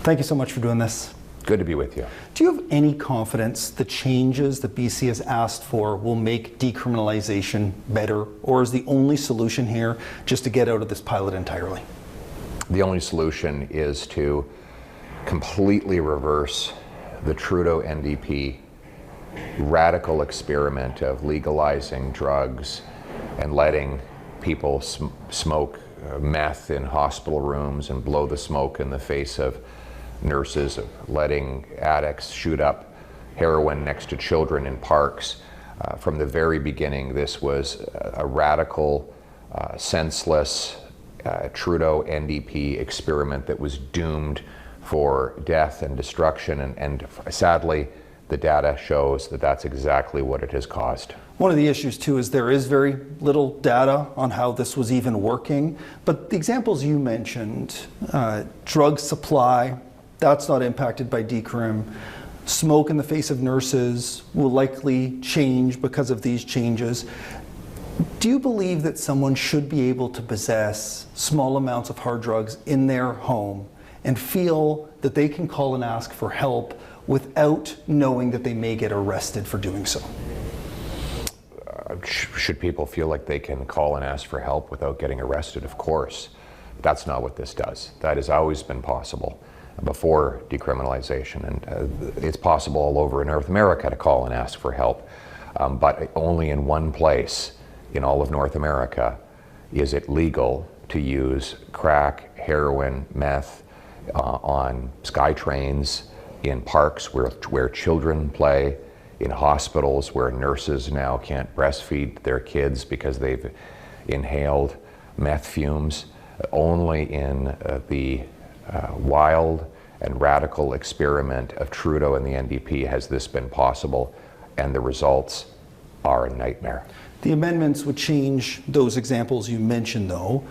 Thank you so much for doing this. Good to be with you. Do you have any confidence the changes that BC has asked for will make decriminalization better, or is the only solution here just to get out of this pilot entirely? The only solution is to completely reverse the Trudeau NDP radical experiment of legalizing drugs and letting people smoke meth in hospital rooms and blow the smoke in the face of nurses, of letting addicts shoot up heroin next to children in parks. From the very beginning, this was a radical, senseless Trudeau NDP experiment that was doomed for death and destruction, and sadly, the data shows that that's exactly what it has caused. One of the issues too is there is very little data on how this was even working, but the examples you mentioned, drug supply, that's not impacted by decrim. Smoke in the face of nurses will likely change because of these changes. Do you believe that someone should be able to possess small amounts of hard drugs in their home and feel that they can call and ask for help without knowing that they may get arrested for doing so? Should people feel like they can call and ask for help without getting arrested? Of course. That's not what this does. That has always been possible before decriminalization, and it's possible all over North America to call and ask for help, but only in one place in all of North America is it legal to use crack, heroin, meth on SkyTrains, in parks where children play, in hospitals where nurses now can't breastfeed their kids because they've inhaled meth fumes. Only in the wild and radical experiment of Trudeau and the NDP has this been possible, and the results are a nightmare. The amendments would change those examples you mentioned, though.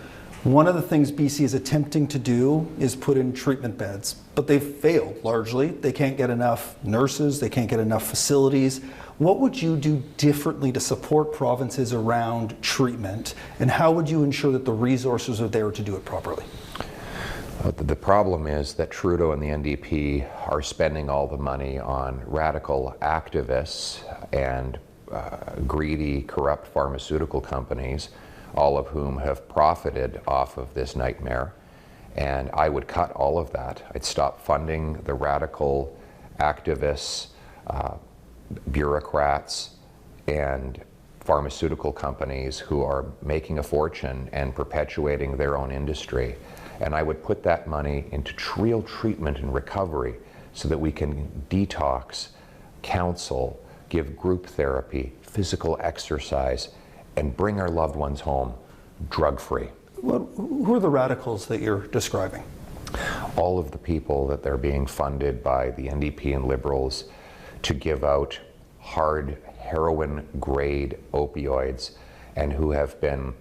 One of the things BC is attempting to do is put in treatment beds, but they've failed largely. They can't get enough nurses, they can't get enough facilities. What would you do differently to support provinces around treatment, and how would you ensure that the resources are there to do it properly? The problem is that Trudeau and the NDP are spending all the money on radical activists and greedy, corrupt pharmaceutical companies, all of whom have profited off of this nightmare. And I would cut all of that. I'd stop funding the radical activists, bureaucrats, and pharmaceutical companies who are making a fortune and perpetuating their own industry. And I would put that money into real treatment and recovery so that we can detox, counsel, give group therapy, physical exercise, and bring our loved ones home drug-free. Who are the radicals that you're describing? All of the people that they're being funded by the NDP and Liberals to give out hard heroin-grade opioids, and who have been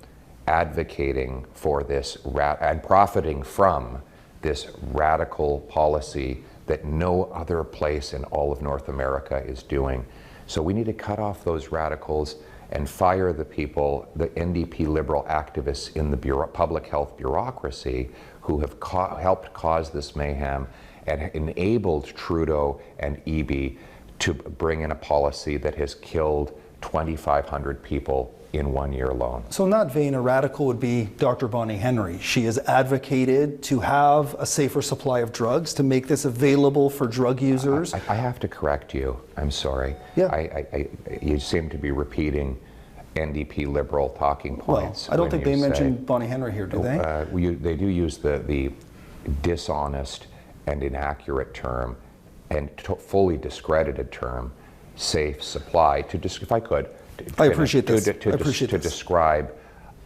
advocating for this and profiting from this radical policy that no other place in all of North America is doing. So we need to cut off those radicals and fire the people, the NDP Liberal activists in the public health bureaucracy who have helped cause this mayhem and enabled Trudeau and Eby to bring in a policy that has killed 2,500 people in 1 year alone. So in that vein, a radical would be Dr. Bonnie Henry. She has advocated to have a safer supply of drugs, to make this available for drug users. I have to correct you. I'm sorry. Yeah. You seem to be repeating NDP Liberal talking points. Well, I don't think they mentioned Bonnie Henry here, do they? They do use the dishonest and inaccurate term and fully discredited term, safe supply, if I could, I appreciate this. To describe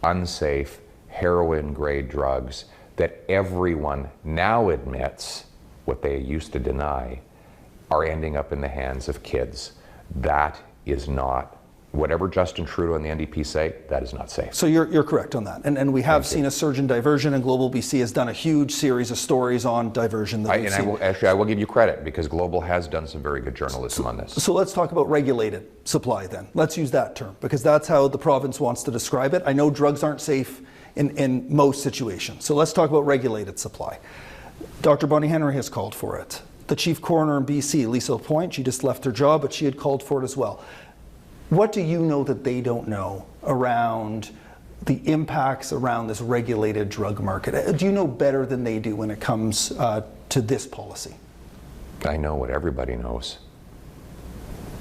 unsafe heroin-grade drugs that everyone now admits, what they used to deny, are ending up in the hands of kids. That is not, whatever Justin Trudeau and the NDP say, that is not safe. So you're correct on that. And we have seen a surge in diversion, and Global BC has done a huge series of stories on diversion. I will give you credit, because Global has done some very good journalism on this. So let's talk about regulated supply then. Let's use that term, because that's how the province wants to describe it. I know drugs aren't safe in most situations. So let's talk about regulated supply. Dr. Bonnie Henry has called for it. The chief coroner in BC, Lisa Lapointe, she just left her job, but she had called for it as well. What do you know that they don't know around the impacts around this regulated drug market? Do you know better than they do when it comes to this policy? I know what everybody knows.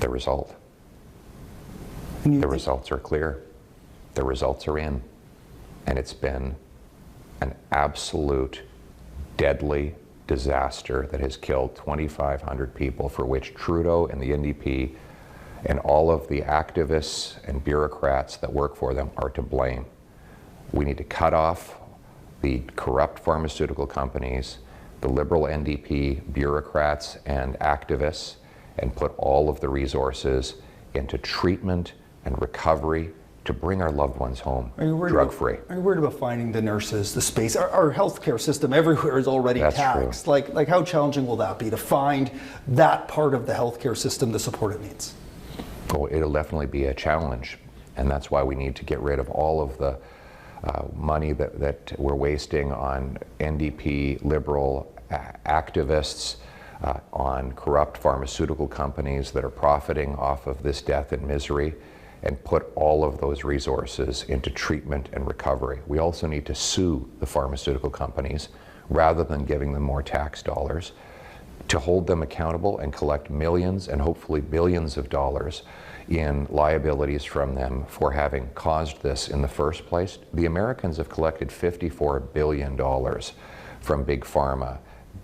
The result. The results are clear. The results are in. And it's been an absolute deadly disaster that has killed 2,500 people, for which Trudeau and the NDP and all of the activists and bureaucrats that work for them are to blame. We need to cut off the corrupt pharmaceutical companies, the Liberal NDP bureaucrats and activists, and put all of the resources into treatment and recovery to bring our loved ones home drug-free. Are you worried about finding the nurses, the space? Our healthcare system everywhere is already taxed. True. Like how challenging will that be to find that part of the healthcare system, the support it needs? Oh, it'll definitely be a challenge, and that's why we need to get rid of all of the money that we're wasting on NDP, Liberal activists, on corrupt pharmaceutical companies that are profiting off of this death and misery, and put all of those resources into treatment and recovery. We also need to sue the pharmaceutical companies rather than giving them more tax dollars, to hold them accountable and collect millions and hopefully billions of dollars in liabilities from them for having caused this in the first place. The Americans have collected $54 billion from Big Pharma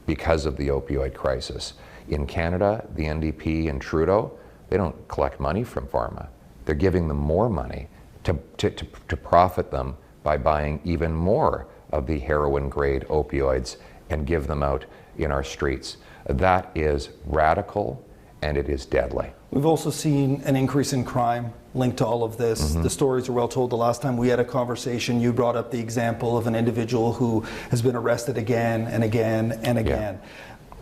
because of the opioid crisis. In Canada, the NDP and Trudeau, they don't collect money from pharma. They're giving them more money to profit them by buying even more of the heroin-grade opioids and give them out in our streets. That is radical, and it is deadly. We've also seen an increase in crime linked to all of this. The stories are well told. The last time we had a conversation, you brought up the example of an individual who has been arrested again and again and again. Yeah.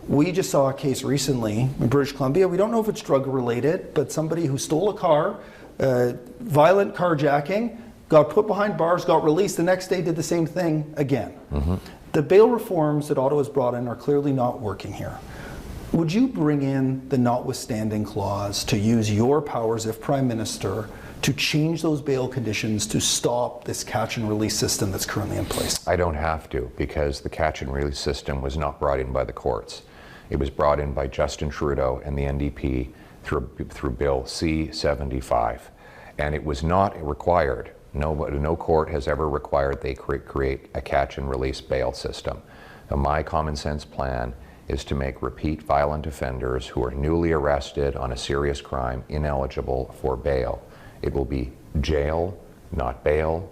We just saw a case recently in British Columbia. We don't know if it's drug related, but somebody who stole a car, violent carjacking, got put behind bars, got released, the next day did the same thing again. The bail reforms that Ottawa's brought in are clearly not working here. Would you bring in the notwithstanding clause to use your powers if Prime Minister to change those bail conditions to stop this catch and release system that's currently in place? I don't have to, because the catch and release system was not brought in by the courts. It was brought in by Justin Trudeau and the NDP through Bill C-75. And it was not required. No court has ever required they create a catch and release bail system. Now, my common sense plan is to make repeat violent offenders who are newly arrested on a serious crime ineligible for bail. It will be jail, not bail,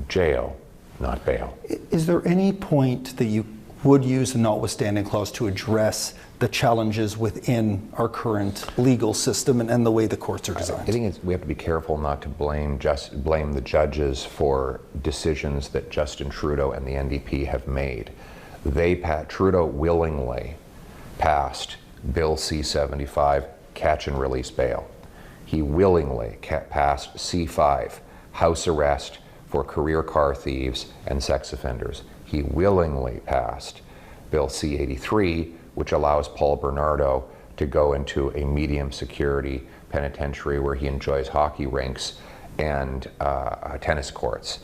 jail, not bail. Is there any point that you would use the notwithstanding clause to address the challenges within our current legal system and the way the courts are designed? I think we have to be careful not to blame the judges for decisions that Justin Trudeau and the NDP have made. Trudeau willingly passed Bill C-75, catch and release bail. He willingly passed C-5, house arrest for career car thieves and sex offenders. He willingly passed Bill C-83, which allows Paul Bernardo to go into a medium security penitentiary where he enjoys hockey rinks and tennis courts.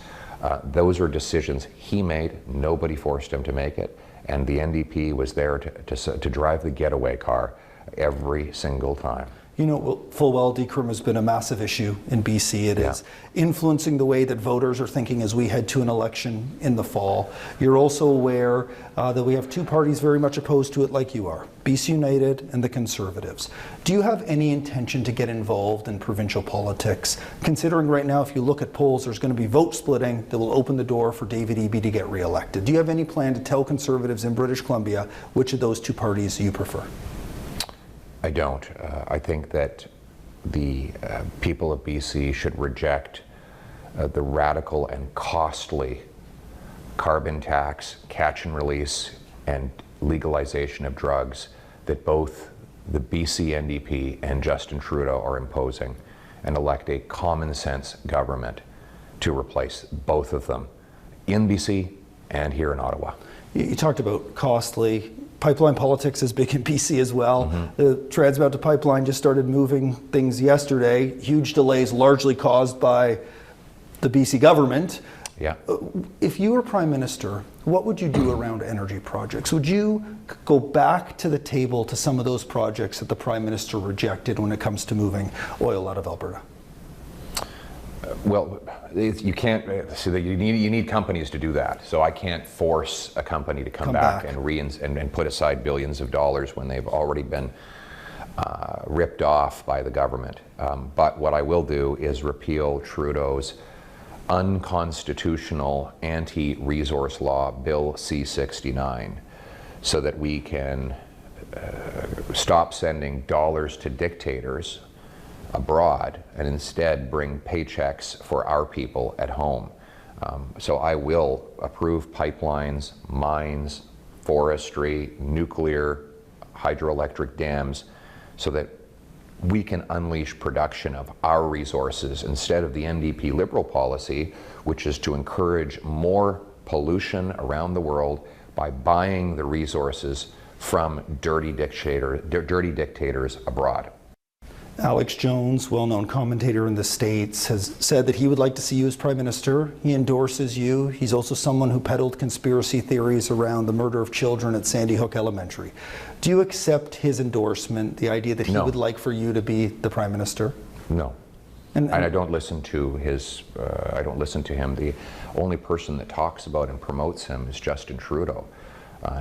Those are decisions he made. Nobody forced him to make it. And the NDP was there to drive the getaway car every single time. You know full well decrim has been a massive issue in BC. It is influencing the way that voters are thinking as we head to an election in the fall. You're also aware that we have two parties very much opposed to it like you are, BC United and the Conservatives. Do you have any intention to get involved in provincial politics? Considering right now, if you look at polls, there's going to be vote splitting that will open the door for David Eby to get re-elected. Do you have any plan to tell Conservatives in British Columbia which of those two parties you prefer? I don't. I think that the people of BC should reject the radical and costly carbon tax, catch and release, and legalization of drugs that both the BC NDP and Justin Trudeau are imposing, and elect a common sense government to replace both of them in BC and here in Ottawa. You talked about costly. Pipeline politics is big in BC as well. The Trans Mountain Pipeline just started moving things yesterday. Huge delays largely caused by the BC government. Yeah. If you were Prime Minister, what would you do around energy projects? Would you go back to the table to some of those projects that the Prime Minister rejected when it comes to moving oil out of Alberta? Well, you can't. So you need companies to do that. So I can't force a company to come back and put aside billions of dollars when they've already been ripped off by the government. But what I will do is repeal Trudeau's unconstitutional anti-resource law, Bill C-69, so that we can stop sending dollars to dictators abroad and instead bring paychecks for our people at home. So I will approve pipelines, mines, forestry, nuclear, hydroelectric dams, so that we can unleash production of our resources instead of the NDP Liberal policy, which is to encourage more pollution around the world by buying the resources from dirty dictators abroad. Alex Jones, well-known commentator in the States, has said that he would like to see you as Prime Minister. He endorses you. He's also someone who peddled conspiracy theories around the murder of children at Sandy Hook Elementary. Do you accept his endorsement, the idea that he would like for you to be the Prime Minister? No. And I don't listen to his, I don't listen to him. The only person that talks about and promotes him is Justin Trudeau.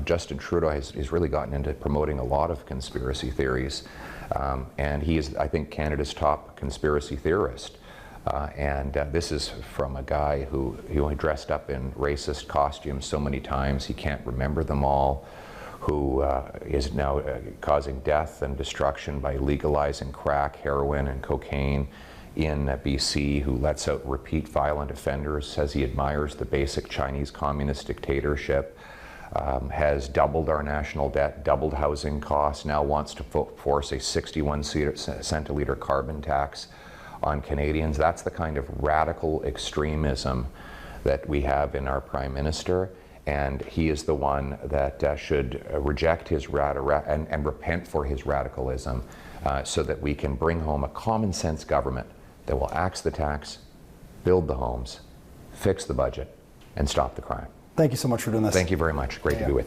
Justin Trudeau has really gotten into promoting a lot of conspiracy theories. And he is, I think, Canada's top conspiracy theorist. This is from a guy who dressed up in racist costumes so many times he can't remember them all, who is now causing death and destruction by legalizing crack, heroin, and cocaine in BC, who lets out repeat violent offenders, says he admires the basic Chinese communist dictatorship, has doubled our national debt, doubled housing costs, now wants to force a 61 cent a litre carbon tax on Canadians. That's the kind of radical extremism that we have in our Prime Minister, and he is the one that should reject his and repent for his radicalism, so that we can bring home a common sense government that will axe the tax, build the homes, fix the budget, and stop the crime. Thank you so much for doing this. Thank you very much. Great to be with you.